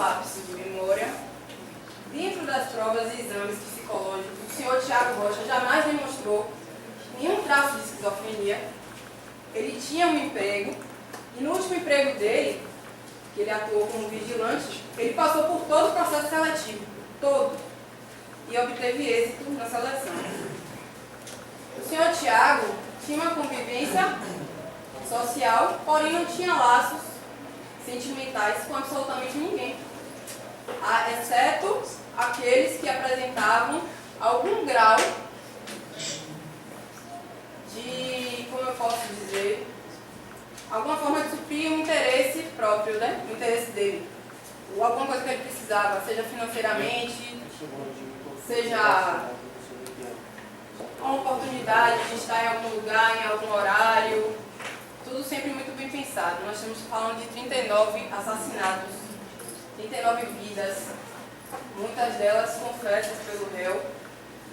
lapso de memória, dentro das provas e exames psicológicos, o senhor Tiago Rocha jamais demonstrou nenhum traço de esquizofrenia. Ele tinha um emprego, e no último emprego dele, que ele atuou como vigilante, ele passou por todo o processo seletivo, todo, e obteve êxito na seleção. O senhor Tiago tinha uma convivência social, porém não tinha laços sentimentais com absolutamente ninguém, exceto aqueles que apresentavam algum grau de, como eu posso dizer, alguma forma de suprir um interesse próprio, né? O interesse dele. Ou alguma coisa que ele precisava, seja financeiramente, seja uma oportunidade de estar em algum lugar, em algum horário. Tudo sempre muito bem pensado. Nós estamos falando de 39 assassinatos, 39 vidas, muitas delas confessas pelo réu.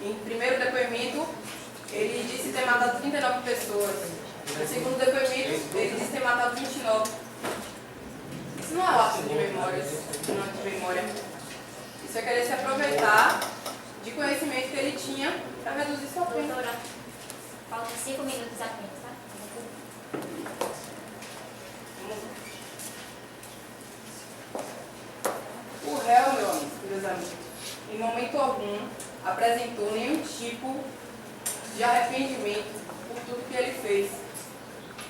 Em primeiro depoimento, ele disse ter matado 39 pessoas. No segundo depoimento, ele disse ter matado 29. Isso não é lapso de memórias, não é de memória. Isso é querer se aproveitar de conhecimento que ele tinha para reduzir sua pena. Doutora, faltam 5 minutos apenas, tá? O réu, meus amigos, em momento algum apresentou nenhum tipo de arrependimento por tudo que ele fez.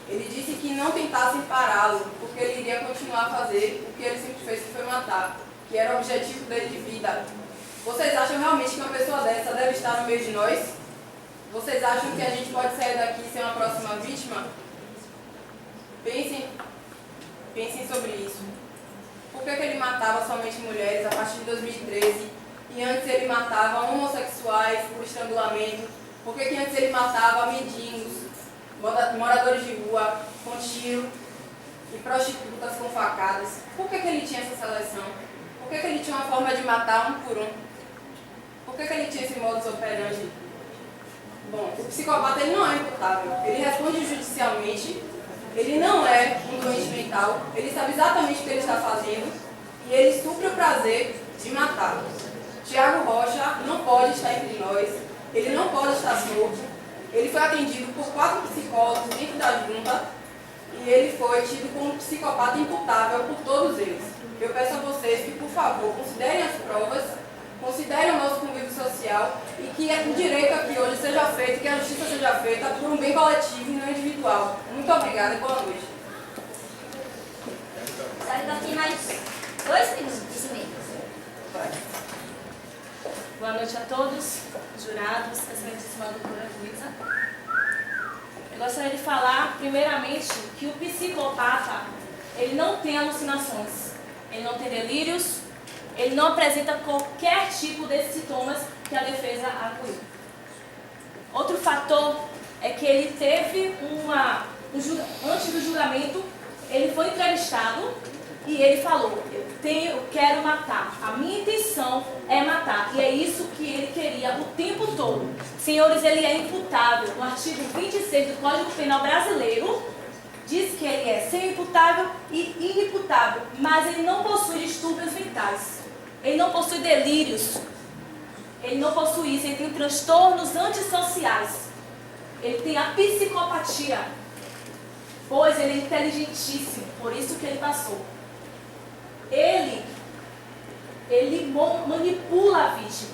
Ele disse que não tentassem pará-lo, porque ele iria continuar a fazer o que ele sempre fez, que foi matar, que era o objetivo dele de vida. Vocês acham realmente que uma pessoa dessa deve estar no meio de nós? Vocês acham que a gente pode sair daqui e ser uma próxima vítima? Pensem sobre isso. Por que ele matava somente mulheres a partir de 2013? E antes ele matava homossexuais por estrangulamento? Por que antes ele matava mendigos, moradores de rua, com tiro, e prostitutas com facadas? Por que ele tinha essa seleção? Por que ele tinha uma forma de matar um por um? Por que ele tinha esse modus operandi? Bom, o psicopata ele não é imputável. Ele responde judicialmente. Ele não é um doente mental, ele sabe exatamente o que ele está fazendo e ele supre o prazer de matar. Tiago Rocha não pode estar entre nós, ele não pode estar solto. Ele foi atendido por 4 psicólogos dentro da junta e ele foi tido como psicopata imputável por todos eles. Eu peço a vocês que, por favor, considerem as provas, considerem o nosso convívio social e que o direito aqui hoje seja feito, que a justiça seja feita por um bem coletivo e não individual. Muito obrigada e boa noite. Sai daqui mais 2 minutos, isso mesmo. Boa noite a todos, jurados, excelentíssima doutora Luísa. Eu gostaria de falar, primeiramente, que o psicopata, ele não tem alucinações, ele não tem delírios, ele não apresenta qualquer tipo desses sintomas que a defesa acuiu. Outro fator é que ele teve antes do julgamento, ele foi entrevistado e ele falou, eu quero matar, a minha intenção é matar. E é isso que ele queria o tempo todo. Senhores, ele é imputável. No artigo 26 do Código Penal Brasileiro, diz que ele é semi-imputável e inimputável, mas ele não possui distúrbios mentais. Ele não possui delírios. Ele não possui isso. Ele tem transtornos antissociais. Ele tem a psicopatia. Pois ele é inteligentíssimo. Por isso que ele passou. Ele manipula a vítima.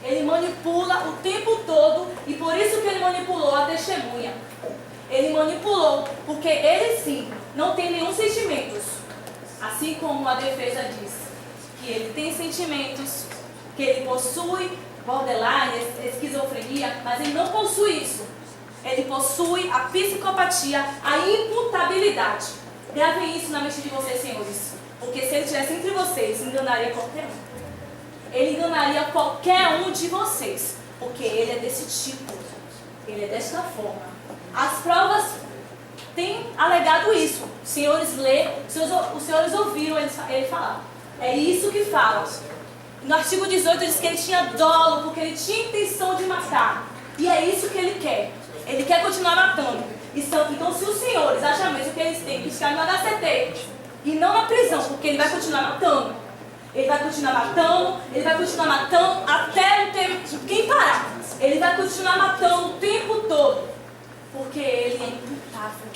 Ele manipula o tempo todo. E por isso que ele manipulou a testemunha. Ele manipulou. Porque ele sim não tem nenhum sentimento. Assim como a defesa diz. Que ele tem sentimentos, que ele possui borderline, esquizofrenia, mas ele não possui isso. Ele possui a psicopatia, a imputabilidade. Gravem isso na mente de vocês, senhores. Porque se ele estivesse entre vocês, enganaria qualquer um. Ele enganaria qualquer um de vocês. Porque ele é desse tipo. Ele é desta forma. As provas têm alegado isso. Os senhores os senhores ouviram ele falar. É isso que fala. No artigo 18 diz que ele tinha dolo, porque ele tinha intenção de matar. E é isso que ele quer. Ele quer continuar matando. Então, se os senhores acham mesmo que eles têm que ficar no HCT e não na prisão, porque ele vai continuar matando, Ele vai continuar matando, ele vai continuar matando até não ter quem parar. Ele vai continuar matando o tempo todo, porque ele é imputável.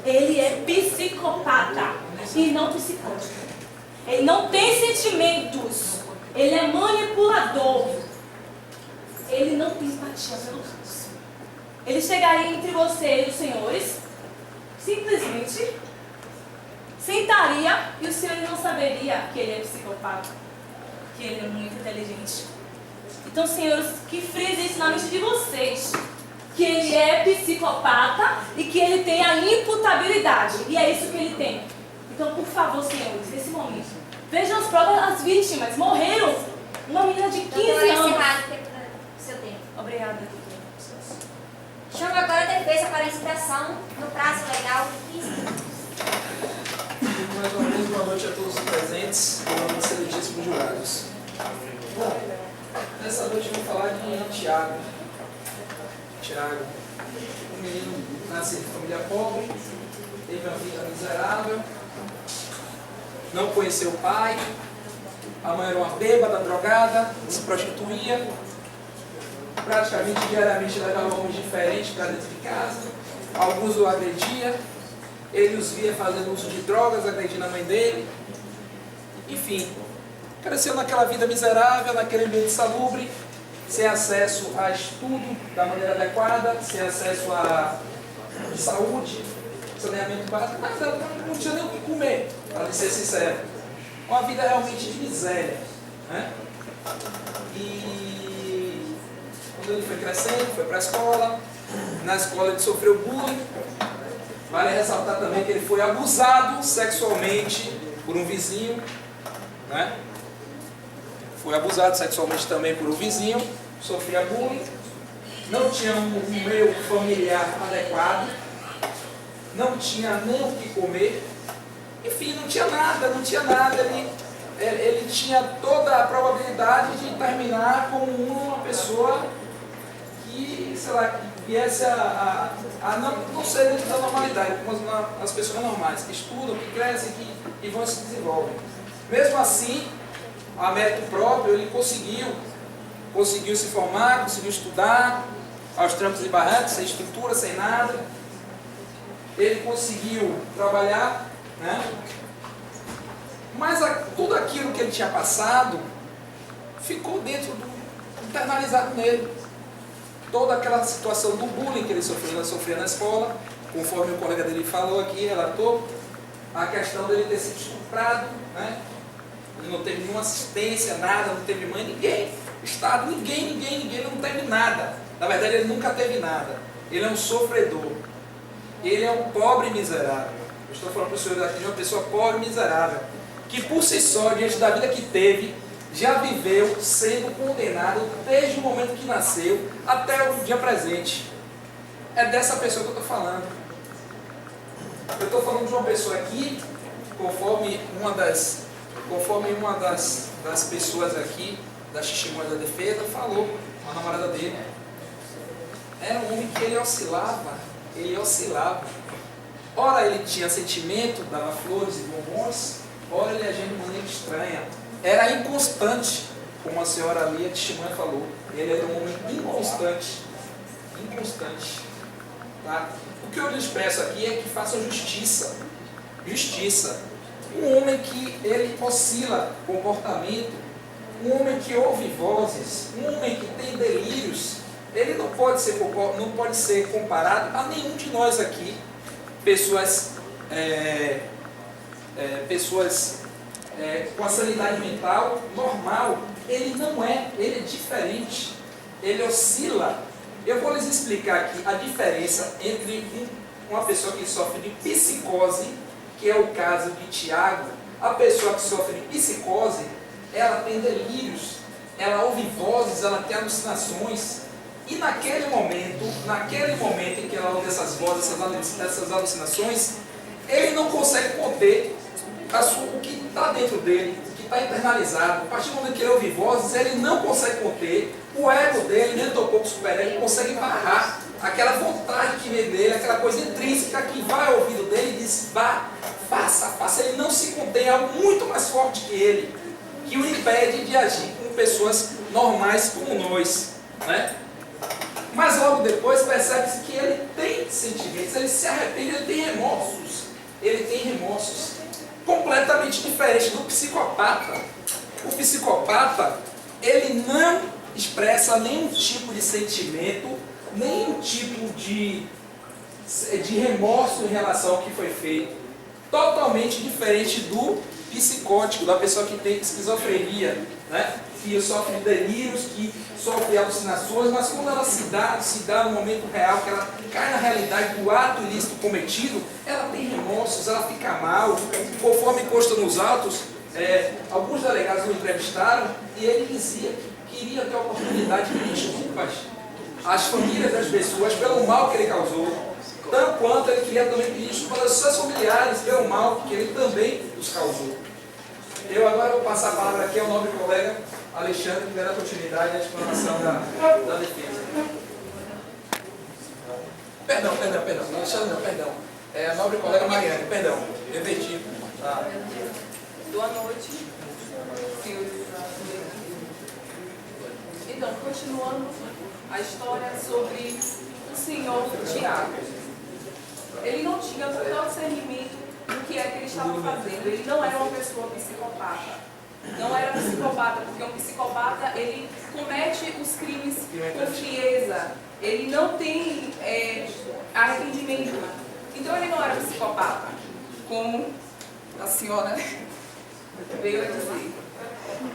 Ele é psicopata e não psicótico. Ele não tem sentimentos. Ele é manipulador. Ele não tem empatia pelo próximo. Ele chegaria entre você e os senhores, simplesmente sentaria e o senhor não saberia que ele é psicopata, que ele é muito inteligente. Então, senhores, que frise isso na mente de vocês, que ele é psicopata e que ele tem a imputabilidade, e é isso que ele tem. Então, por favor, senhores, nesse momento, vejam as provas das vítimas. Morreram uma menina de 15 anos. Seu tempo. Obrigada. Chamo agora a defesa para a citação no prazo legal de 15 minutos. Mais uma vez, boa noite a todos os presentes e aos excelentíssimos jurados. Bom, nessa noite eu vou falar de Tiago. Tiago, um menino nascido de família pobre, teve uma vida miserável, não conheceu o pai, a mãe era uma bêbada, drogada, se prostituía, praticamente diariamente levava homens diferentes para dentro de casa, alguns o agrediam, ele os via fazendo uso de drogas, agredindo a mãe dele, enfim, cresceu naquela vida miserável, naquele ambiente insalubre, sem acesso a estudo da maneira adequada, sem acesso a saúde, saneamento básico, mas não tinha nem o que comer, para ser sincero. Uma vida realmente de miséria, né? E quando ele foi crescendo, foi para a escola, na escola ele sofreu bullying. Vale ressaltar também que ele foi abusado sexualmente por um vizinho, né? Foi abusado sexualmente também por um vizinho, sofria bullying, não tinha um meio familiar adequado, não tinha nem o que comer, enfim, não tinha nada, ele tinha toda a probabilidade de terminar como uma pessoa que, sei lá, que viesse a não ser dentro da normalidade, como as pessoas normais, que estudam, que crescem e vão se desenvolvem. Mesmo assim, a mérito próprio, ele conseguiu se formar, conseguiu estudar, aos trancos e barrancos, sem estrutura, sem nada. Ele conseguiu trabalhar, né? Mas tudo aquilo que ele tinha passado ficou internalizado nele. Toda aquela situação do bullying que ele sofria na escola, conforme o colega dele falou aqui, relatou, a questão dele ter sido estuprado, né? Ele não teve nenhuma assistência, nada, não teve mãe, ninguém. Estado, ninguém, ele não teve nada. Na verdade, ele nunca teve nada. Ele é um sofredor. Ele é um pobre miserável. Eu estou falando para os senhores aqui de uma pessoa pobre e miserável, que por si só, diante da vida que teve, já viveu sendo condenado desde o momento que nasceu até o dia presente. É dessa pessoa que eu estou falando. Eu estou falando de uma pessoa aqui, conforme uma das pessoas aqui, da testemunha da defesa, falou, a namorada dele. Era um homem que ele oscilava. Ora ele tinha sentimento, dava flores e bombons, ora ele agia de maneira estranha. Era inconstante, como a senhora ali, a testemunha falou. Ele era um homem inconstante. Tá? O que eu lhes peço aqui é que façam justiça. Um homem que ele oscila comportamento, um homem que ouve vozes, um homem que tem delírios, ele não pode ser comparado a nenhum de nós aqui, pessoas com a sanidade mental normal. Ele não é, ele é diferente, ele oscila. Eu vou lhes explicar aqui a diferença entre uma pessoa que sofre de psicose, que é o caso de Tiago. A pessoa que sofre de psicose, ela tem delírios, ela ouve vozes, ela tem alucinações, e naquele momento em que ela ouve essas vozes, essas alucinações, ele não consegue conter o que está dentro dele, o que está internalizado. A partir do momento que ele ouve vozes, ele não consegue conter, o ego dele, dentro do pouco super-ego, ele consegue barrar aquela vontade que vem dele, aquela coisa intrínseca que vai ao ouvido dele e diz, vá, faça, ele não se contém, é algo muito mais forte que ele, que o impede de agir como pessoas normais como nós, né? Mas logo depois percebe-se que ele tem sentimentos, ele se arrepende, ele tem remorsos. Ele tem remorsos completamente diferentes do psicopata. O psicopata, ele não expressa nenhum tipo de sentimento, nenhum tipo de remorso em relação ao que foi feito. Totalmente diferente do psicótico, da pessoa que tem esquizofrenia, né? Que sofre de delírios, que sofre alucinações, mas quando ela se dá no momento real, que ela cai na realidade do ato ilícito cometido, ela tem remorsos, ela fica mal. Conforme consta nos autos, alguns delegados o entrevistaram e ele dizia que queria ter a oportunidade de pedir desculpas às famílias das pessoas pelo mal que ele causou, tanto quanto ele queria também pedir desculpas aos seus familiares pelo mal que ele também os causou. Eu agora vou passar a palavra aqui ao nobre colega Alexandre, que dará continuidade à explanação da defesa. Perdão, Alexandre não, perdão. A nobre colega Mariane, perdão, eu perdi. Boa noite, senhores. Então, continuando a história sobre o senhor Tiago. Ele não tinha total discernimento do que é que ele estava fazendo. Ele não era uma pessoa psicopata. Não era psicopata, porque um psicopata, ele comete os crimes com frieza. Ele não tem arrependimento. Então ele não era psicopata, como a senhora veio a dizer.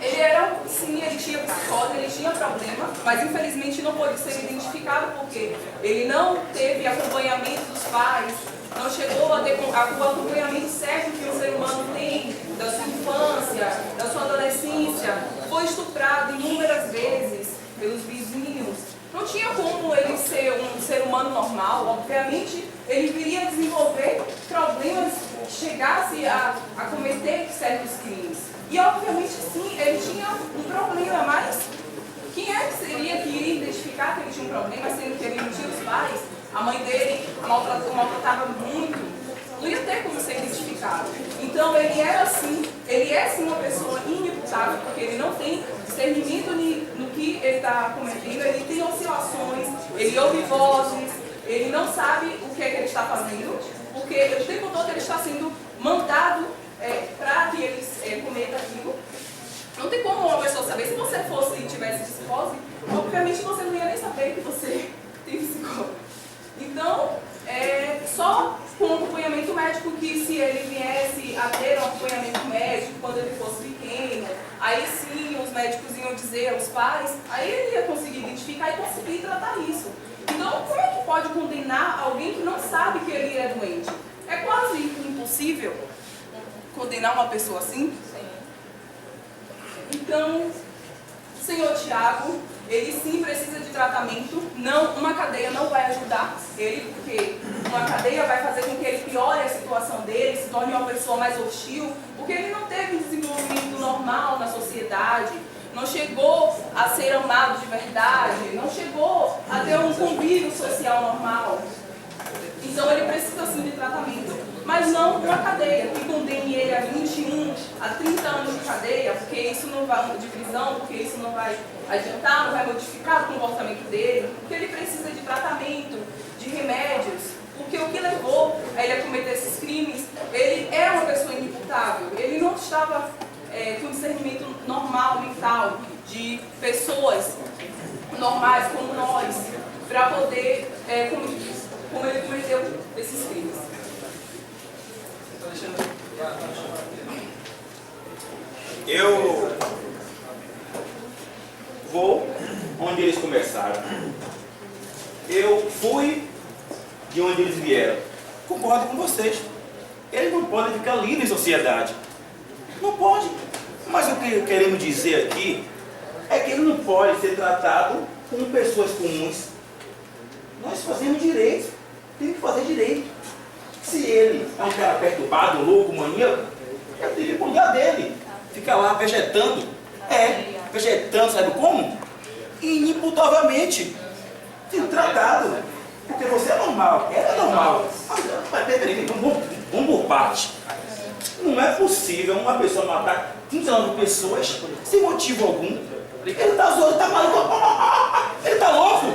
Ele era, sim, ele tinha psicose, ele tinha problema, mas infelizmente não pôde ser identificado porque ele não teve acompanhamento dos pais, não chegou a ter o acompanhamento certo que o ser humano tem da sua infância, da sua adolescência. Foi estuprado inúmeras vezes pelos vizinhos. Não tinha como ele ser um ser humano normal. Obviamente, ele viria desenvolver problemas que chegasse a cometer certos crimes. E obviamente, sim, ele tinha um problema, mas quem é que seria que iria identificar que ele tinha um problema, sendo que ele não tinha os pais? A mãe dele maltratava muito, não ia ter como ser identificado. Então ele é sim uma pessoa inimputável, porque ele não tem discernimento no que ele está cometendo, ele tem oscilações, ele ouve vozes, ele não sabe o que é que ele está fazendo, porque o tempo todo ele está sendo mandado para que ele cometa aquilo. Não tem como uma pessoa saber. Se você tivesse psicose, obviamente você não ia nem saber que você tem psicose. Então, só com acompanhamento médico, que se ele viesse a ter um acompanhamento médico quando ele fosse pequeno, aí sim os médicos iam dizer aos pais, aí ele ia conseguir identificar e conseguir tratar isso. Então, como é que pode condenar alguém que não sabe que ele é doente? É quase impossível condenar uma pessoa assim. Então, o senhor Tiago, ele sim precisa de tratamento. Não, uma cadeia não vai ajudar ele, porque uma cadeia vai fazer com que ele piore a situação dele, se torne uma pessoa mais hostil, porque ele não teve um desenvolvimento normal na sociedade, não chegou a ser amado de verdade, não chegou a ter um convívio social normal. Então ele precisa sim de tratamento, mas não uma cadeia que condene ele a 21, a 30 anos de cadeia, porque isso não vai, de prisão, porque isso não vai adiantar, não vai modificar o comportamento dele, porque ele precisa de tratamento, de remédios, porque o que levou a ele a cometer esses crimes, ele era uma pessoa inimputável, ele não estava com discernimento normal, mental, de pessoas normais como nós, para poder, como ele cometeu esses crimes. Eu vou onde eles começaram. Eu fui de onde eles vieram. Concordo com vocês. Eles não podem ficar livres em sociedade. Não pode. Mas o que queremos dizer aqui é que ele não pode ser tratado como pessoas comuns. Nós fazemos direito. Tem que fazer direito. Se ele é um cara perturbado, louco, maníaco, eu tenho que cuidar dele. Fica lá vegetando. Vegetando, sabe como? Inimputavelmente. Sendo tratado. Porque você é normal, ela é normal. Mas peraí, vamos por parte. Não é possível uma pessoa matar 39 pessoas sem motivo algum. Ele tá zoando, tá maluco. Ele tá louco.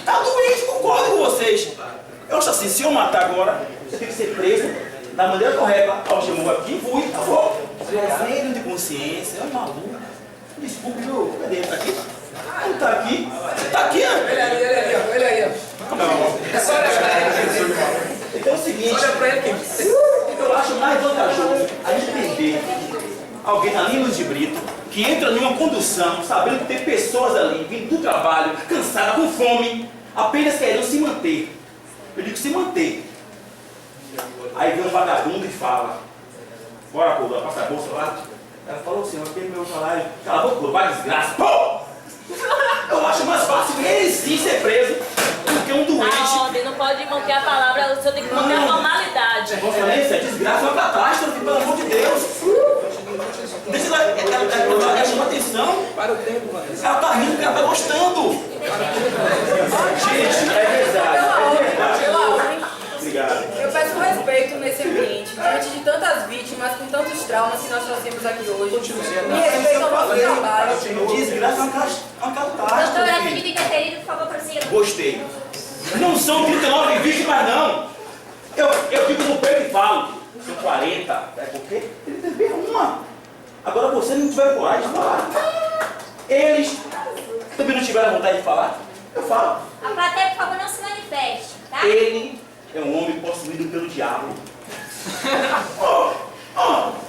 Tá doente, concordo com vocês. Eu acho assim, se eu matar agora, você tem que ser preso da maneira correta. Algemou aqui, fui, acabou. Zero de consciência, é um maluco. Desculpe, meu. Cadê ele? Tá aqui? Não tá aqui. Tá aqui, ó. Ele aí, ó. Não. É só olhar pra ele. Então é o seguinte. Olha pra ele. Eu acho mais vantajoso a gente entender alguém na linha de Brito que entra numa condução sabendo que tem pessoas ali vindo do trabalho, cansadas, com fome, apenas querendo se manter. Eu digo se manter. Aí vem um vagabundo e fala: bora, Cobra, passa a bolsa lá. Ela falou assim: eu tenho meu salário. Cala a boca, vai desgraça. Pô! Eu acho mais fácil ele sim ser preso do que um doente. A ordem não pode manter a palavra, o senhor tem que manter a formalidade. Vossa Excelência, desgraça é uma catástrofe, pelo amor de Deus. Deixa ela chama atenção. Para o tempo, Vanessa. Ela tá rindo porque ela tá gostando. Gente, é verdade. Pela ordem, Obrigado. eu peço respeito nesse ambiente, diante de tantas vítimas, com tantos traumas que nós trouxemos aqui hoje. Me respeito ao nosso trabalho. Desgraça é uma Doutor, catástrofe. atendido interferido, por favor, prossiga. Gostei. Não são 39 vítimas, não. Eu fico no peito e falo. São 40. É porque ele teve uma. Agora você não tiver coragem de falar. Eles também não tiveram vontade de falar. Eu falo. A plateia, por favor, não se manifeste, tá? Ele é um homem possuído pelo diabo.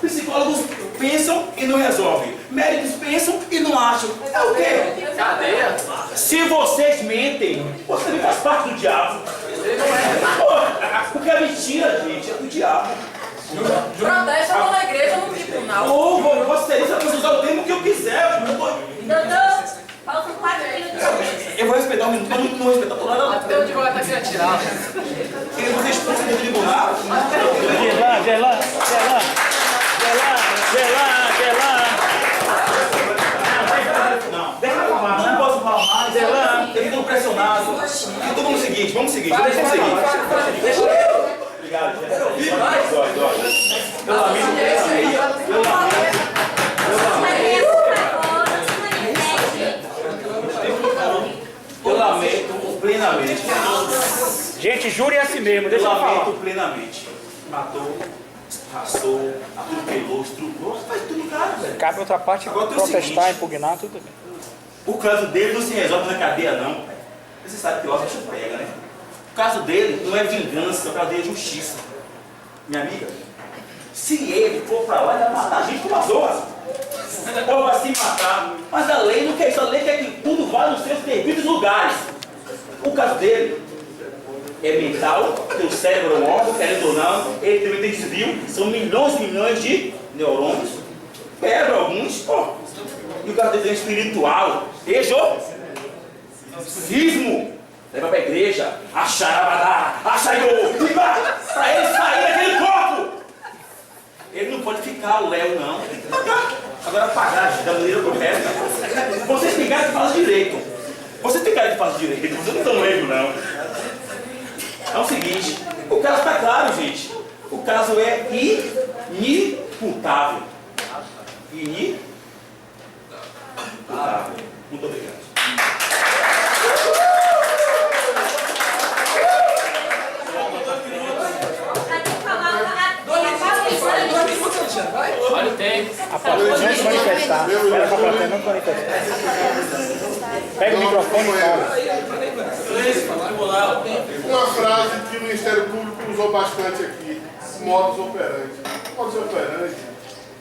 Psicólogos pensam e não resolvem. Médicos pensam e não acham. É o quê? Cadeia. Se vocês mentem, você também faz parte do diabo. Porque a mentira, gente, é do diabo. Protesto eu vou na igreja ou no tribunal. Ou Vossa Excelência pode usar o termo que eu quiser. Doutor, faltam 4 minutos. Eu vou respeitar o minuto, mas não respeitar toda hora. Até onde vai estar querendo atirar? Ele vai ser expulso do tribunal. Gelan. Não, deixa eu falar, não posso falar mais. Eles estão pressionados. Então vamos o seguinte, vamos seguir. Deixa eu. Obrigado, eu lamento. Plateia, por favor, não se manifeste. Eu lamento plenamente. Gente, júri é assim mesmo, deixa Eu eu falar. lamento plenamente. Matou, raçou, atropelou, estrucou, faz tudo cara, velho. Cabe outra parte Agora tem o protestar, seguinte. impugnar, tudo bem. O caso dele não se resolve na cadeia, não. Você sabe que o bicho pega, né? O caso dele não é vingança, o caso dele é justiça. Minha amiga, se ele for pra lá, ele vai matar a gente com uma zorra. Ou vai se matar. Mas a lei não quer isso. A lei quer que tudo vá nos seus devidos lugares. O caso dele é mental, tem o cérebro é um órgão, querendo ou não, ele também tem desvio, são milhões e milhões de neurônios. Quebra alguns, pô. E o caso dele é espiritual. Exorcismo. Leva pra igreja, acharabadá, achaiô, pra ele sair daquele corpo. Ele não pode ficar o Léo, não. Tem que pagar. Agora pagar da maneira correta. Vocês têm cara que fazem direito. Vocês têm cara que fazem direito. Vocês não estão lendo, não. É o seguinte, o caso está claro, gente. O caso é inimputável. Inimputável. Muito obrigado. Olha o tempo. A plateia não se manifestar. Espera pra plateia não se manifestar. Pega o microfone e fala. Uma frase que o Ministério Público usou bastante aqui, modus operandi. Modus operandi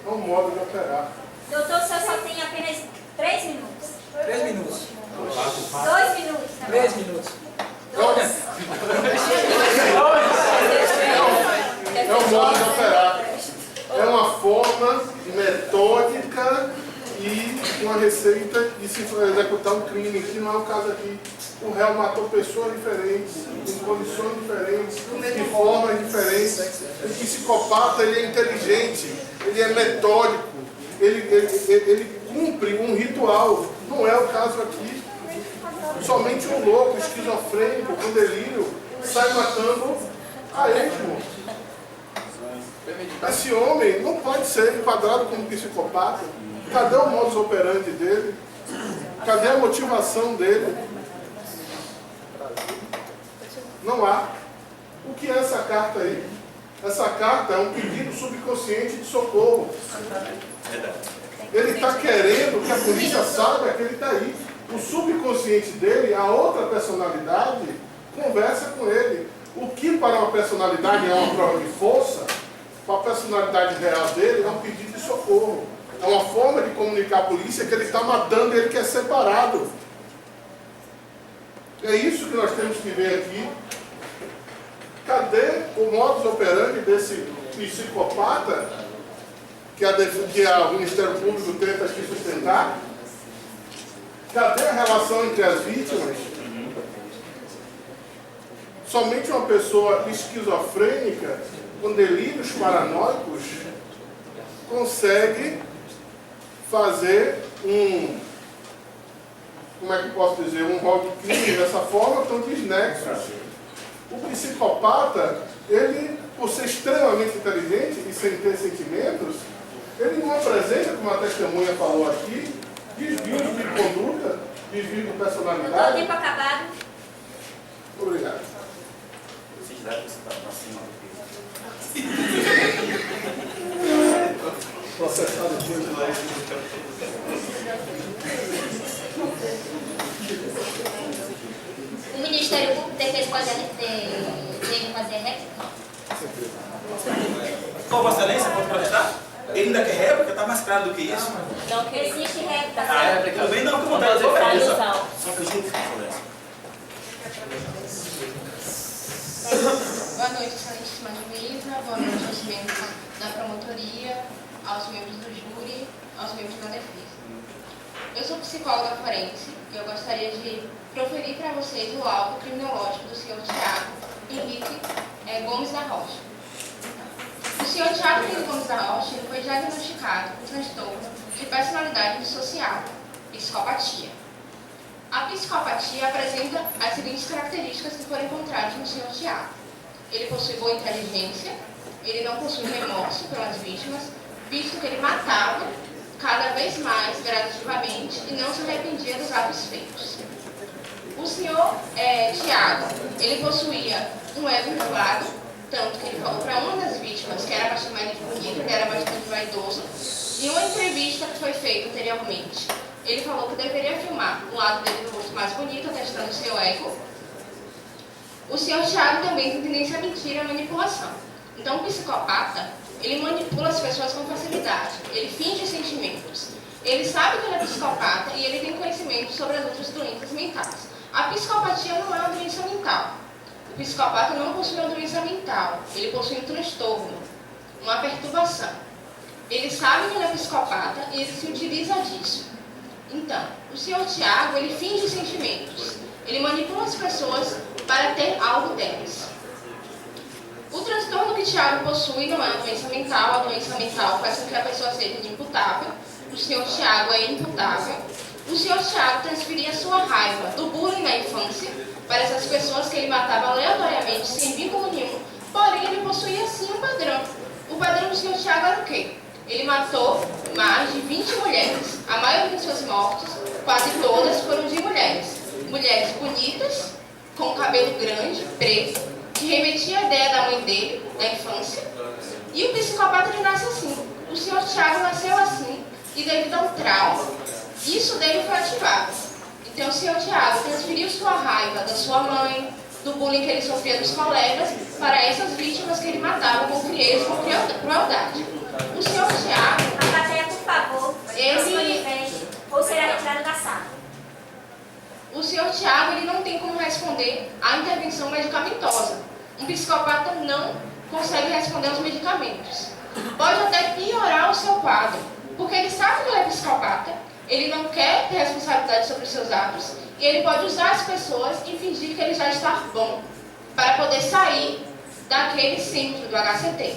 é um modo de operar. Doutor, o senhor só tem apenas 3 minutos. 3 minutos. 2 minutos. Tá bom? 3 minutos. É um modo de operar. É uma forma metódica e uma receita de se executar um crime, que não é o caso aqui. O réu matou pessoas diferentes, em condições diferentes, de formas diferentes. O psicopata, ele é inteligente, ele é metódico, ele cumpre um ritual. Não é o caso aqui. Somente um louco, esquizofrênico, com delírio, sai matando a esmo. Esse homem não pode ser enquadrado como psicopata. Cadê o modus operandi dele? Cadê a motivação dele? Não há. O que é essa carta aí? Essa carta é um pedido subconsciente de socorro. Ele está querendo que a polícia saiba que ele está aí. O subconsciente dele, a outra personalidade, conversa com ele. O que para uma personalidade é uma prova de força, para a personalidade real dele é um pedido de socorro. É uma forma de comunicar à polícia que ele está matando e ele quer ser parado. É isso que nós temos que ver aqui. Cadê o modus operandi desse psicopata que o Ministério Público tenta aqui sustentar? Cadê a relação entre as vítimas? Somente uma pessoa esquizofrênica, com delírios paranoicos, consegue fazer como é que eu posso dizer, um rock crime dessa forma tão desnexo. O psicopata, ele, por ser extremamente inteligente e sem ter sentimentos, ele não apresenta, como a testemunha falou aqui, desvio de conduta, desvio de Doutor, personalidade. tempo acabado. Obrigado. Processado de O Ministério Público deve fazer réplica? Vossa Excelência, pode protestar? Ele ainda quer réplica? Está mais claro do que isso? Não queria. Existe réplica. Tudo bem, não, que vontade de Alusão. Só que eu juro que Excelência. Boa noite, excelentíssima juíza, boa noite aos membros da promotoria, aos membros do júri, aos membros da defesa. Eu sou psicóloga forense e eu gostaria de proferir para vocês o laudo criminológico do senhor Tiago Henrique Gomes da Rocha. O senhor Tiago Henrique Gomes da Rocha foi diagnosticado com transtorno de personalidade dissocial, psicopatia. A psicopatia apresenta as seguintes características que foram encontradas no senhor Tiago. Ele possui boa inteligência, ele não possui remorso pelas vítimas, visto que ele matava cada vez mais gradativamente e não se arrependia dos atos feitos. O senhor Tiago, ele possuía um ego inflado, tanto que ele falou para uma das vítimas que era bastante bonita, ele era bastante vaidoso. Em uma entrevista que foi feita anteriormente, ele falou que deveria filmar um lado dele do rosto mais bonito, testando seu ego. O senhor Tiago também tem tendência a mentir e a manipulação. Então, o psicopata, ele manipula as pessoas com facilidade, ele finge sentimentos. Ele sabe que ele é psicopata e ele tem conhecimento sobre as outras doenças mentais. A psicopatia não é uma doença mental. O psicopata não possui uma doença mental, ele possui um transtorno, uma perturbação. Ele sabe que ele é psicopata e ele se utiliza disso. Então, o senhor Tiago, ele finge sentimentos. Ele manipula as pessoas para ter algo delas. O transtorno que Tiago possui não é uma doença mental. A doença mental faz com que a pessoa seja inimputável. O senhor Tiago é imputável. O senhor Tiago transferia sua raiva do bullying na infância para essas pessoas que ele matava aleatoriamente, sem vínculo nenhum. Porém, ele possuía sim um padrão. O padrão do senhor Tiago era o quê? Ele matou mais de 20 mulheres. A maioria de suas mortes, quase todas, foram de mulheres. Mulheres bonitas, com cabelo grande, preto, que remetia a ideia da mãe dele, na infância. E o psicopata, ele nasce assim. O senhor Tiago nasceu assim, e devido ao trauma, isso dele foi ativado. Então, o senhor Tiago transferiu sua raiva da sua mãe, do bullying que ele sofria dos colegas, para essas vítimas que ele matava com frieza e com crueldade. O senhor Tiago... A plateia, por favor, não se manifeste ou será retirado da sala. O senhor Tiago, ele não tem como responder à intervenção medicamentosa. Um psicopata não consegue responder aos medicamentos. Pode até piorar o seu quadro, porque ele sabe que ele é psicopata, ele não quer ter responsabilidade sobre os seus atos, e ele pode usar as pessoas e fingir que ele já está bom, para poder sair daquele símbolo do HCT.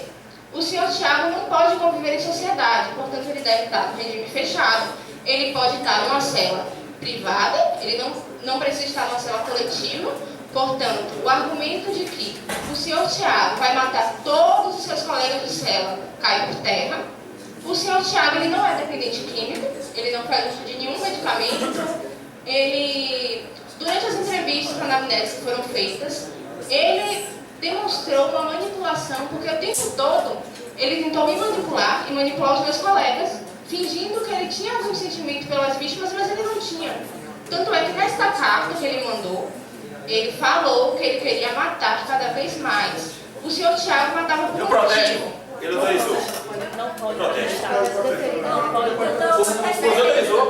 O senhor Tiago não pode conviver em sociedade, portanto ele deve estar no regime fechado, ele pode estar numa cela privada, ele não precisa estar numa cela coletiva, Portanto, o argumento de que o senhor Tiago vai matar todos os seus colegas de cela cai por terra. O senhor Tiago, ele não é dependente químico, ele não faz uso de nenhum medicamento. Ele, durante as entrevistas para a anamnese que foram feitas, ele demonstrou uma manipulação, porque o tempo todo ele tentou me manipular e manipular os meus colegas, fingindo que ele tinha algum sentimento pelas vítimas, mas ele não tinha. Tanto é que nesta carta que ele mandou, ele falou que ele queria matar cada vez mais. O senhor Tiago matava por um motivo. Ele autorizou. Não pode Protesta. protestar. Não pode protestar. Você autorizou?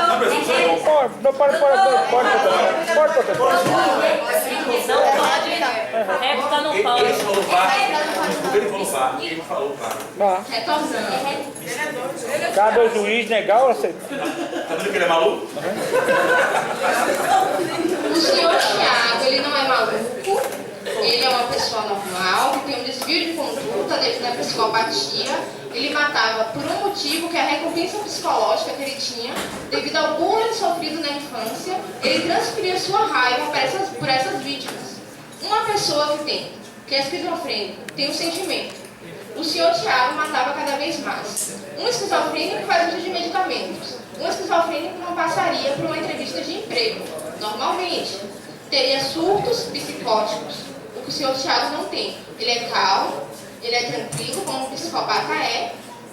Não precisa. Pode Não pode. Réplica não pode. Ele falou vá. Ele falou vá. Ele falou vá. Retornando. Cada o juiz negar ou aceitar? Tá vendo que ele é maluco? O senhor Tiago, ele não é maluco. Ele é uma pessoa normal, que tem um desvio de conduta devido à psicopatia. Ele matava por um motivo, que é a recompensa psicológica que ele tinha, devido ao bullying sofrido na infância. Ele transferia sua raiva por essas vítimas. Uma pessoa que é esquizofrênica, tem um sentimento. O senhor Tiago matava cada vez mais. Um esquizofrênico faz uso de medicamentos. Um esquizofrênico não passaria por uma entrevista de emprego. Normalmente, teria surtos psicóticos. O que o senhor Tiago não tem. Ele é calmo, ele é tranquilo, como um psicopata é,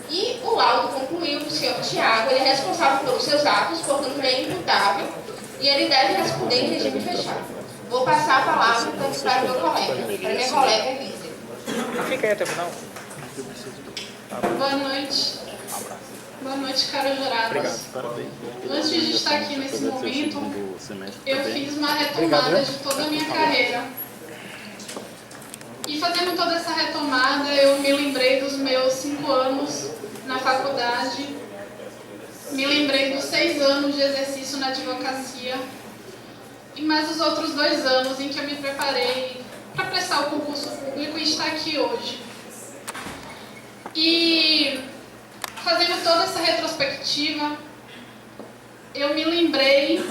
e o laudo concluiu que o senhor Tiago ele é responsável pelos seus atos, portanto ele é imputável, e ele deve responder em regime fechado. Vou passar a palavra para o meu colega, para minha colega Elisa. Fica aí até o final. Boa noite. Boa noite, caros jurados. Antes de estar aqui nesse momento, eu fiz uma retomada de toda a minha carreira. E fazendo toda essa retomada, eu me lembrei dos meus 5 anos na faculdade, me lembrei dos 6 anos de exercício na advocacia e mais os outros 2 anos em que eu me preparei para prestar o concurso público e estar aqui hoje. E fazendo toda essa retrospectiva, eu me lembrei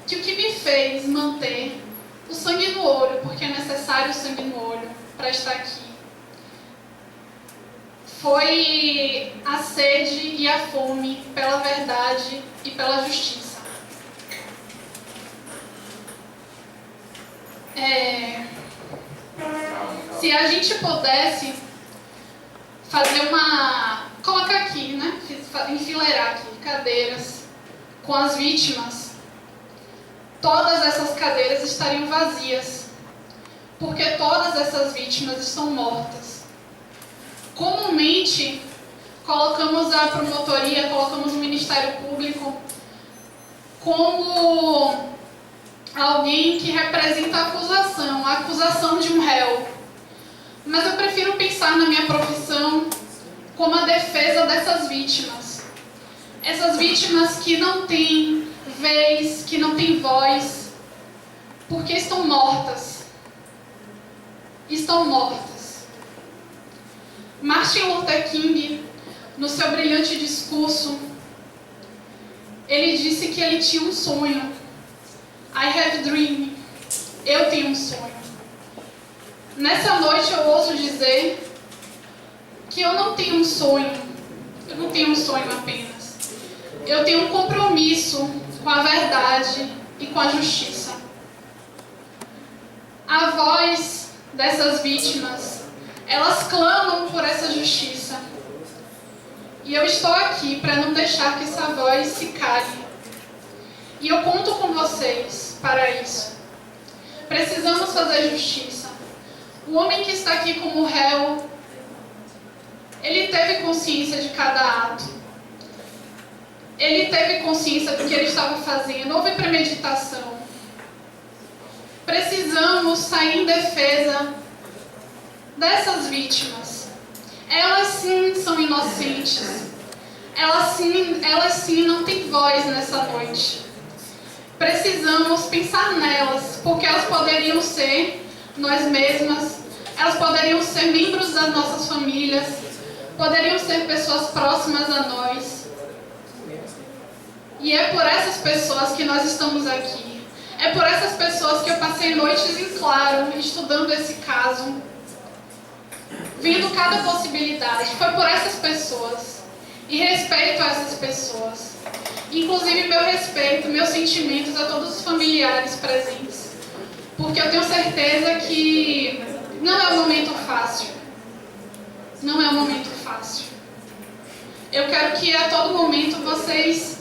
que o que me fez manter o sangue no olho, porque é necessário o sangue no olho para estar aqui, foi a sede e a fome pela verdade e pela justiça. Se a gente pudesse fazer colocar aqui, né? Enfileirar aqui cadeiras com as vítimas, todas essas cadeiras estariam vazias, porque todas essas vítimas estão mortas. Comumente, colocamos a promotoria, colocamos o Ministério Público como alguém que representa a acusação de um réu. Mas eu prefiro pensar na minha profissão como a defesa dessas vítimas. Essas vítimas que não têm vez, que não têm voz, porque estão mortas. Estão mortas. Martin Luther King, no seu brilhante discurso, ele disse que ele tinha um sonho. I have a dream. Eu tenho um sonho. Nessa noite eu ouso dizer que eu não tenho um sonho. Eu não tenho um sonho apenas. Eu tenho um compromisso com a verdade e com a justiça. A voz dessas vítimas, elas clamam por essa justiça. E eu estou aqui para não deixar que essa voz se cale. E eu conto com vocês para isso. Precisamos fazer justiça. O homem que está aqui como réu, ele teve consciência de cada ato. Ele teve consciência do que ele estava fazendo. Houve premeditação. Precisamos sair em defesa dessas vítimas. Elas sim são inocentes. Elas sim não têm voz nessa noite. Precisamos pensar nelas, porque elas poderiam ser nós mesmas, elas poderiam ser membros das nossas famílias, poderiam ser pessoas próximas a nós. E é por essas pessoas que nós estamos aqui. É por essas pessoas que eu passei noites em claro, estudando esse caso, vendo cada possibilidade. Foi por essas pessoas. E respeito a essas pessoas. Inclusive meu respeito, meus sentimentos a todos os familiares presentes. Porque eu tenho certeza que não é um momento fácil. Não é um momento fácil. Eu quero que a todo momento vocês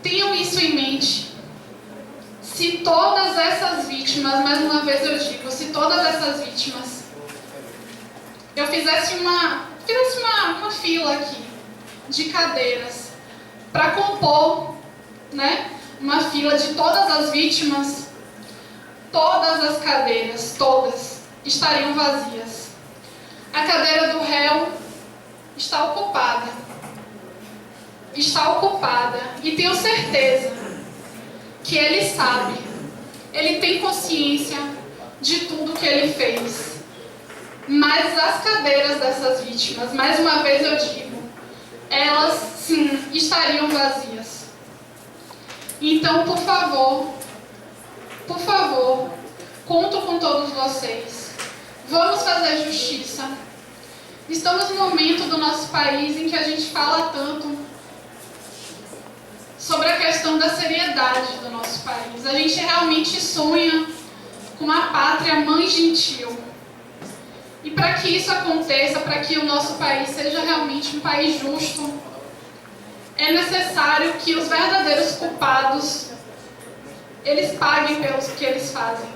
tenham isso em mente. Se todas essas vítimas, mais uma vez eu digo, se todas essas vítimas, eu fizesse uma fila aqui de cadeiras para compor, né, uma fila de todas as vítimas, todas as cadeiras, todas, estariam vazias. A cadeira do réu está ocupada. Está ocupada. E tenho certeza que ele sabe, ele tem consciência de tudo que ele fez. Mas as cadeiras dessas vítimas, mais uma vez eu digo, elas sim estariam vazias. Então, por favor, conto com todos vocês. Vamos fazer justiça. Estamos num momento do nosso país em que a gente fala tanto sobre a questão da seriedade do nosso país. A gente realmente sonha com uma pátria mãe gentil. E para que isso aconteça, para que o nosso país seja realmente um país justo, é necessário que os verdadeiros culpados, eles paguem pelo que eles fazem.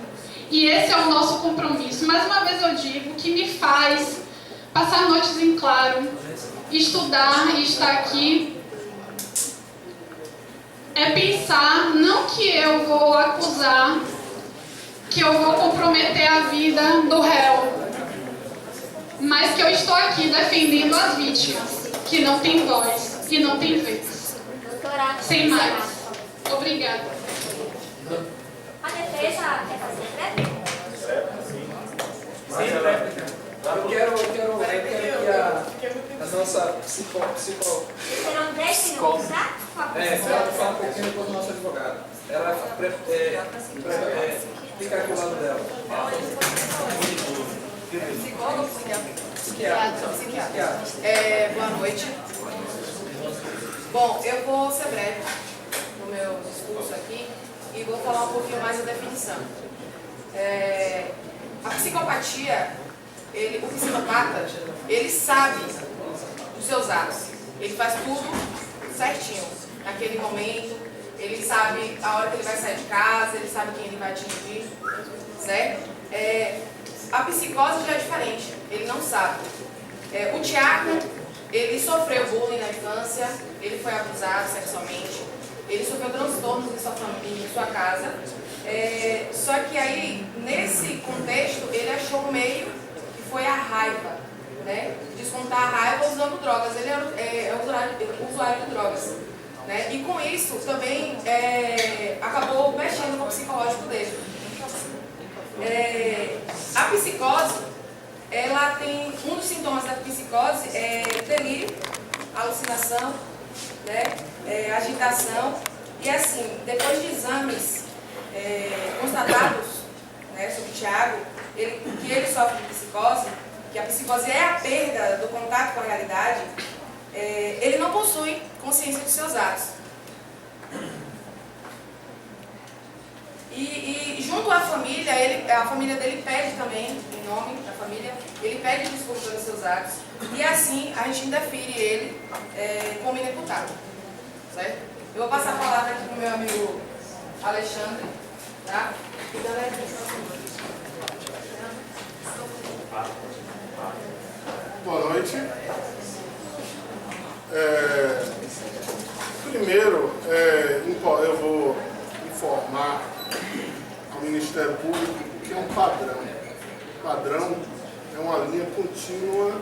E esse é o nosso compromisso. Mais uma vez eu digo que me faz passar noites em claro, estudar e estar aqui, é pensar, não que eu vou acusar, que eu vou comprometer a vida do réu, mas que eu estou aqui defendendo as vítimas, que não têm voz, que não têm vez. Sem mais. Obrigada. A defesa quer fazer réplica? Sim, réplica. Eu quero que a nossa Serão 10 minutos, tá? ela fala um pouquinho com o nosso advogado. Ela fica aqui ao lado dela. Psicólogo ou psiquiatra? Psiquiatra. Boa noite. Bom, eu vou ser breve no meu discurso aqui e vou falar um pouquinho mais da definição. A psicopatia, o psicopata, ele sabe dos seus atos. Ele faz tudo certinho, naquele momento. Ele sabe a hora que ele vai sair de casa, ele sabe quem ele vai atingir, certo? A psicose já é diferente, ele não sabe. O Tiago, ele sofreu bullying na infância, ele foi abusado sexualmente, ele sofreu transtornos em sua família, em sua casa. Só que aí, nesse contexto, ele achou um meio que foi a raiva, né? Descontar a raiva usando drogas. Ele é usuário de drogas, né? E com isso também acabou mexendo com o psicológico dele. A psicose, ela tem, um dos sintomas da psicose é delírio, alucinação, né? Agitação. E assim, depois de exames constatados, né, sobre o Tiago, que ele sofre de psicose, que a psicose é a perda do contato com a realidade, ele não possui consciência dos seus atos. E junto à família, a família dele pede também, em nome da família, ele pede desculpa pelos seus atos. E assim a gente indefere ele como inimputável, certo? Eu vou passar a palavra aqui para o meu amigo Alexandre, tá? Boa noite. Primeiro, eu vou informar ao Ministério Público que é um padrão. Padrão é uma linha contínua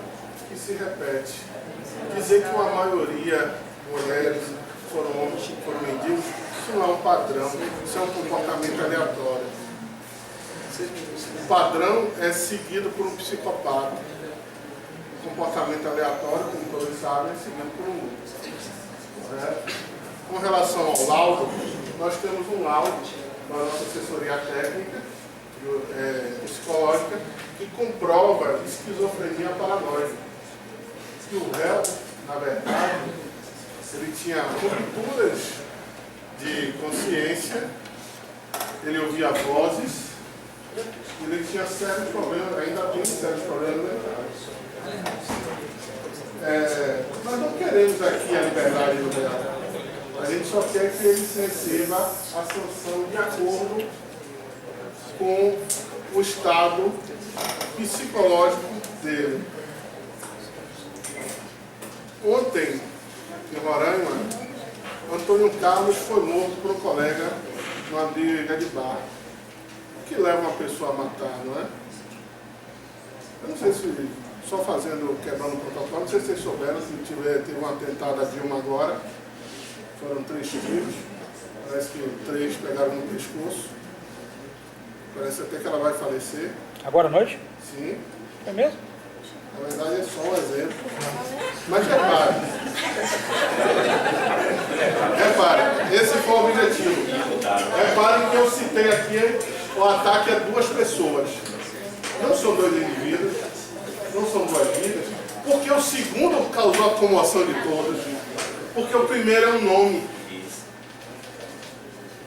que se repete. Dizer que uma maioria, mulheres, foram homens, foram mendigos, isso não é um padrão, isso é um comportamento aleatório. O padrão é seguido por um psicopata. O comportamento aleatório, como todos sabem, é seguido por um outro. Com relação ao laudo, nós temos um laudo com a nossa assessoria técnica, psicológica, que comprova esquizofrenia paranoide. E o réu, na verdade, ele tinha rupturas de consciência, ele ouvia vozes, ele tinha sérios problemas, ainda tem sérios problemas mentais. Nós não queremos aqui a liberdade do réu. A gente só quer que ele receba a sanção de acordo com o estado psicológico dele. Ontem, em Roraima, Antônio Carlos foi morto por um colega numa briga de bar. O que leva uma pessoa a matar, não é? Eu não sei se, só quebrando o protocolo, não sei se vocês souberam, se teve um atentado a Dilma agora, foram 3 tiros, parece que 3 pegaram no pescoço, parece até que ela vai falecer. Agora à noite? Sim. É mesmo? Na verdade é só um exemplo. Mas repare. Repare, esse foi o objetivo. Reparem que eu citei aqui o ataque a 2 pessoas. Não são 2 indivíduos, não são 2 vidas, porque o segundo causou a comoção de todos. Porque o primeiro é um nome.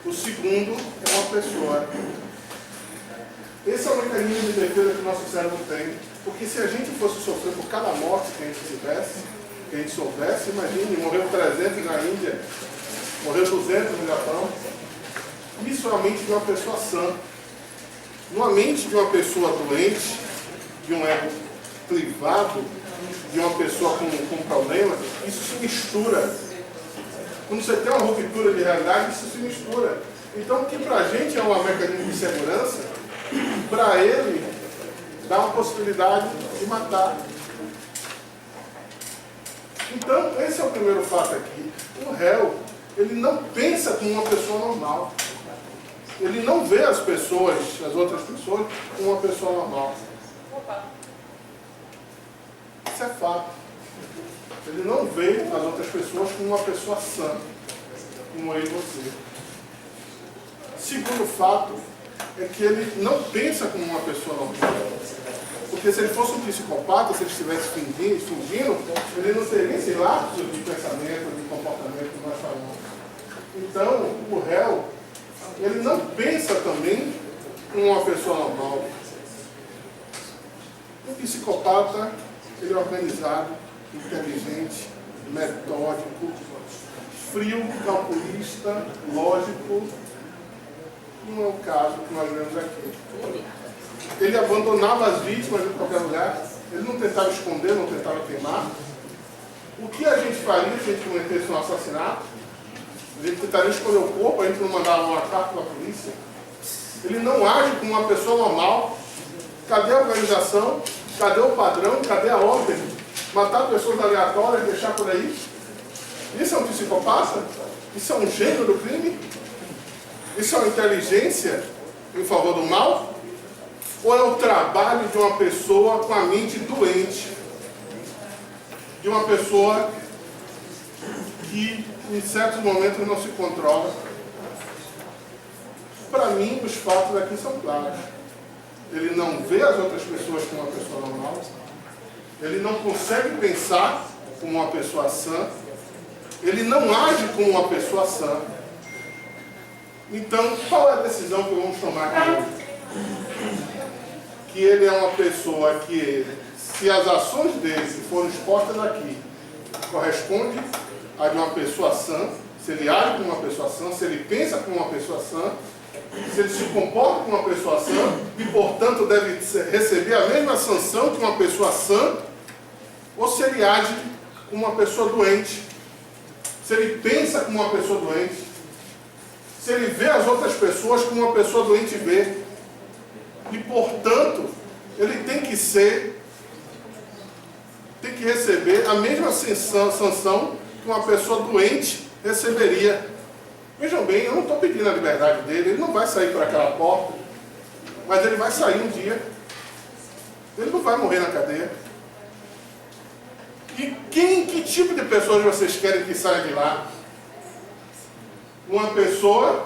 O segundo é uma pessoa. Esse é o mecanismo de defesa que o nosso cérebro tem. Porque se a gente fosse sofrer por cada morte que a gente tivesse, que a gente soubesse, imagine, morreu 300 na Índia, morreu 200 no Japão. Isso é a mente de uma pessoa sã. Numa mente de uma pessoa doente, de um ego privado, de uma pessoa com problema, isso se mistura. Quando você tem uma ruptura de realidade, isso se mistura. Então, o que para a gente é um mecanismo de segurança, para ele dá uma possibilidade de matar. Então, esse é o primeiro fato aqui. O réu, ele não pensa como uma pessoa normal. Ele não vê as pessoas, as outras pessoas, como uma pessoa normal. Isso é fato. Ele não vê as outras pessoas como uma pessoa sã, como eu e você. Segundo fato é que ele não pensa como uma pessoa normal. Porque se ele fosse um psicopata, se ele estivesse fingindo, ele não teria esse lapso de pensamento, de comportamento que nós falamos. Então, o réu, ele não pensa também como uma pessoa normal. O psicopata, ele é organizado, inteligente, metódico, frio, calculista, lógico. Não é o caso que nós vemos aqui. Ele abandonava as vítimas em qualquer lugar, ele não tentava esconder, não tentava queimar. O que a gente faria se a gente cometesse um assassinato? A gente tentaria esconder o corpo, a gente não mandava uma carta para a polícia. Ele não age como uma pessoa normal. Cadê a organização? Cadê o padrão? Cadê a ordem? Matar pessoas aleatórias, deixar por aí? Isso é um psicopata? Isso é um gênio do crime? Isso é uma inteligência em favor do mal? Ou é o trabalho de uma pessoa com a mente doente? De uma pessoa que em certos momentos não se controla? Para mim, os fatos aqui são claros. Ele não vê as outras pessoas como uma pessoa normal. Ele não consegue pensar como uma pessoa sã. Ele não age como uma pessoa sã. Então, qual é a decisão que vamos tomar aqui? Que ele é uma pessoa que, se as ações dele forem expostas aqui, corresponde a de uma pessoa sã, se ele age como uma pessoa sã, se ele pensa como uma pessoa sã, se ele se comporta como uma pessoa sã e, portanto, deve receber a mesma sanção que uma pessoa sã, ou se ele age como uma pessoa doente, se ele pensa como uma pessoa doente, se ele vê as outras pessoas como uma pessoa doente vê. E, portanto, ele tem que receber a mesma sanção que uma pessoa doente receberia. Vejam bem, eu não estou pedindo a liberdade dele, ele não vai sair por aquela porta, mas ele vai sair um dia. Ele não vai morrer na cadeia. E que tipo de pessoas vocês querem que saia de lá? Uma pessoa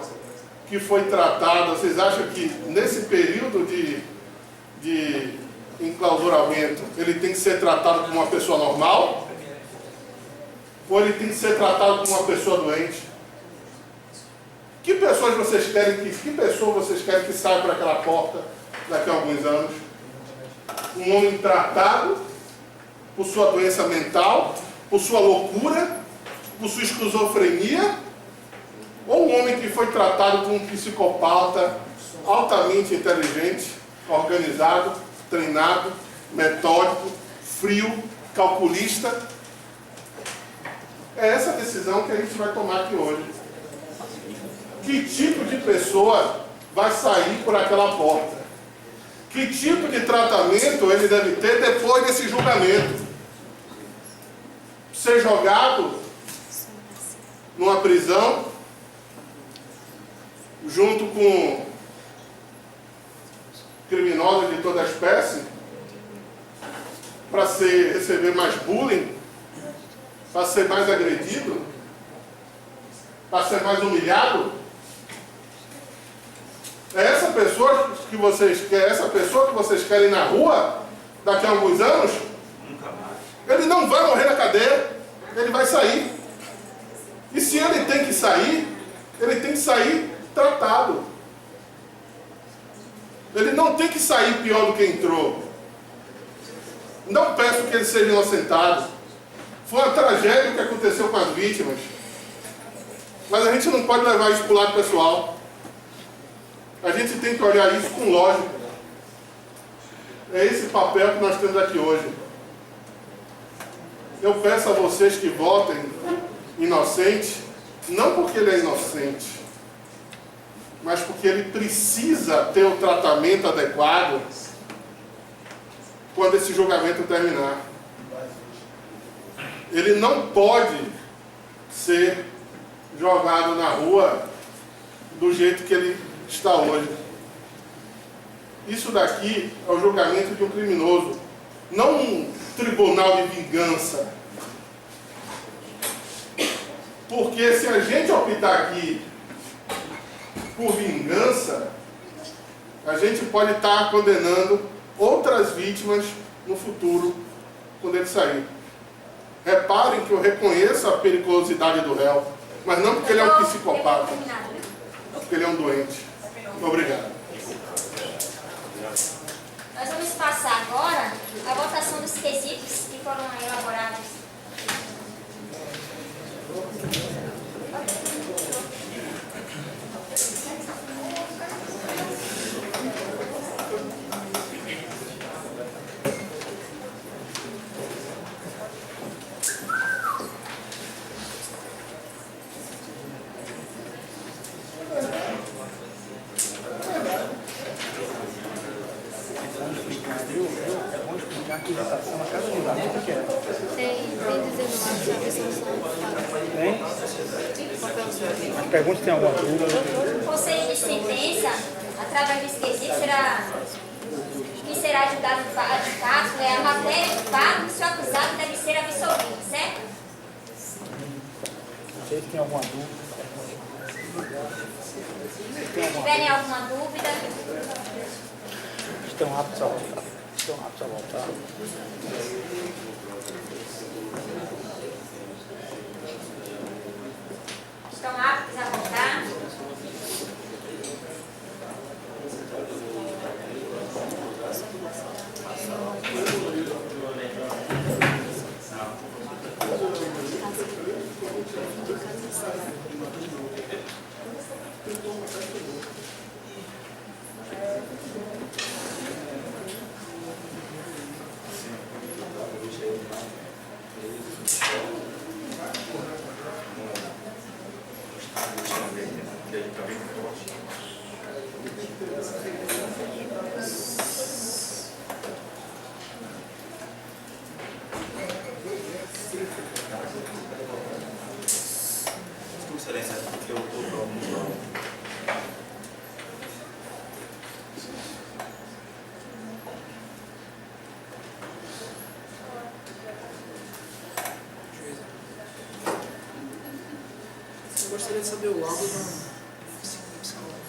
que foi tratado, vocês acham que nesse período de enclausuramento ele tem que ser tratado como uma pessoa normal? Ou ele tem que ser tratado como uma pessoa doente? Que pessoa vocês querem que saia por aquela porta daqui a alguns anos? Um homem tratado por sua doença mental, por sua loucura, por sua esquizofrenia? Ou um homem que foi tratado como um psicopata altamente inteligente, organizado, treinado, metódico, frio, calculista? É essa decisão que a gente vai tomar aqui hoje. Que tipo de pessoa vai sair por aquela porta? Que tipo de tratamento ele deve ter depois desse julgamento? Ser jogado numa prisão, junto com criminosos de toda espécie, para receber mais bullying, para ser mais agredido, para ser mais humilhado? É essa pessoa que vocês querem na rua daqui a alguns anos? Nunca mais. Ele não vai morrer na cadeia, ele vai sair. E se ele tem que sair tratado. Ele não tem que sair pior do que entrou. Não peço que ele seja inocentado. Foi uma tragédia o que aconteceu com as vítimas. Mas a gente não pode levar isso para o lado pessoal. A gente tem que olhar isso com lógica. É esse papel que nós temos aqui hoje. Eu peço a vocês que votem inocente, não porque ele é inocente, mas porque ele precisa ter o tratamento adequado quando esse julgamento terminar. Ele não pode ser jogado na rua do jeito que ele está hoje. Isso daqui é o julgamento de um criminoso, não um tribunal de vingança. Porque se a gente optar aqui por vingança, a gente pode estar condenando outras vítimas no futuro, quando ele sair. Reparem que eu reconheço a periculosidade do réu, mas não porque ele é um psicopata, porque ele é um doente. Obrigado. Nós vamos passar agora a votação dos quesitos que foram elaborados. Pergunta se tem alguma dúvida. O conselho de sentença, através desse quesito, será julgado de fato, a matéria de fato, e se o acusado deve ser absolvido, certo? Não sei se tem alguma dúvida. Se tiverem alguma dúvida, Estão aptos a votar. Estão aptos a votar. estão aptos a votar. Excelência, eu estou Eu gostaria de saber o laudo da psicóloga.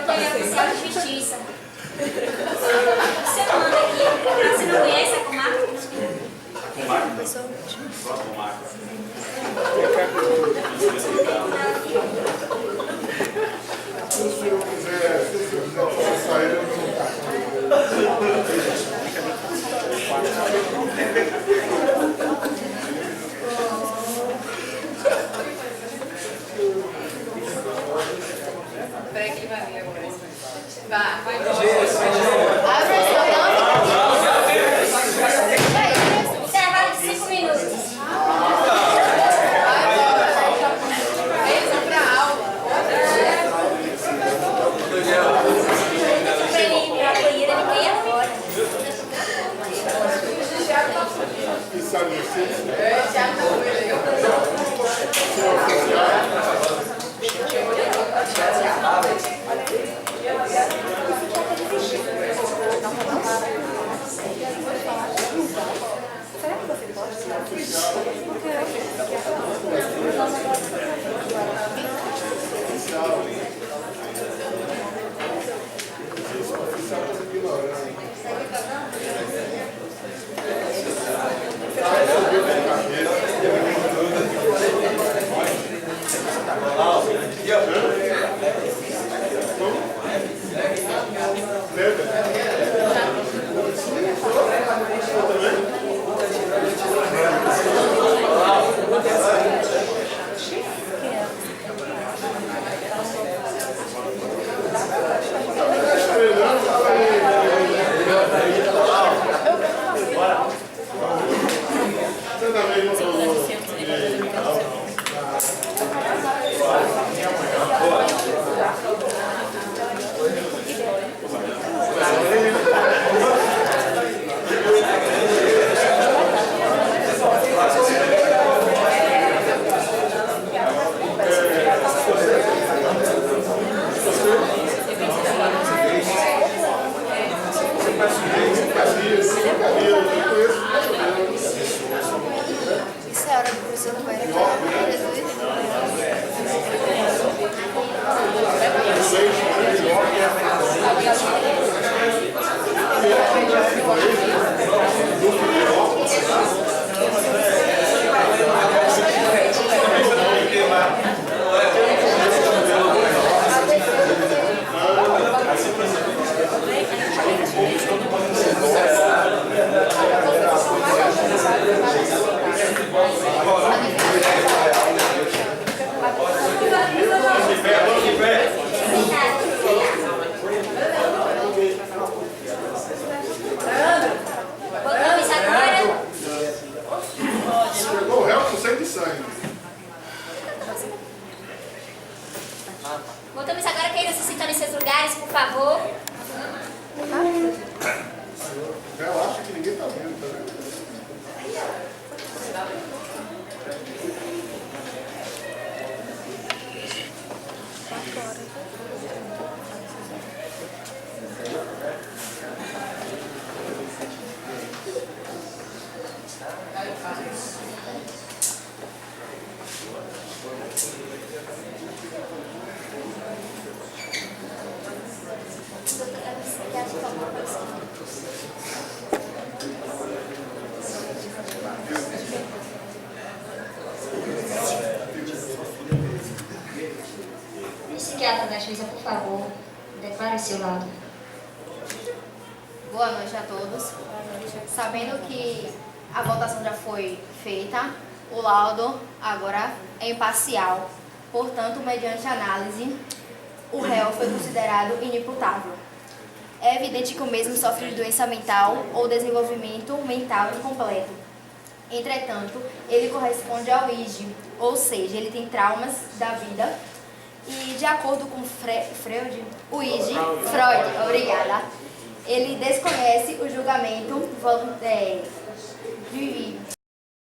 Promotoria Oficial de Justiça. Você manda aqui, você não conhece a comarca? Comarca? Só comarca. Se o senhor quiser sair, eu não. Peraí que ele vai vir agora. Vai. Intervalo de 5 minutos. Eles vão pra aula. Pra ele ir pra banheira, ele quer ir agora. E sabe você? Thiago tá com ele aí. Isso é hora do professor não vai entrar. O réu com sangue de sangue. Voltamos agora, quem se sentam em seus lugares, por favor. O réu acha que ninguém tá vendo, tá vendo? Psiquiatra da juíza, por favor, declare seu laudo. Boa noite a todos. Sabendo que a votação já foi feita, o laudo agora é imparcial. Portanto, mediante análise, o réu foi considerado inimputável. É evidente que o mesmo sofre de doença mental ou desenvolvimento mental incompleto. Entretanto, ele corresponde ao IG, ou seja, ele tem traumas da vida. E de acordo com Freud, obrigada, ele desconhece o julgamento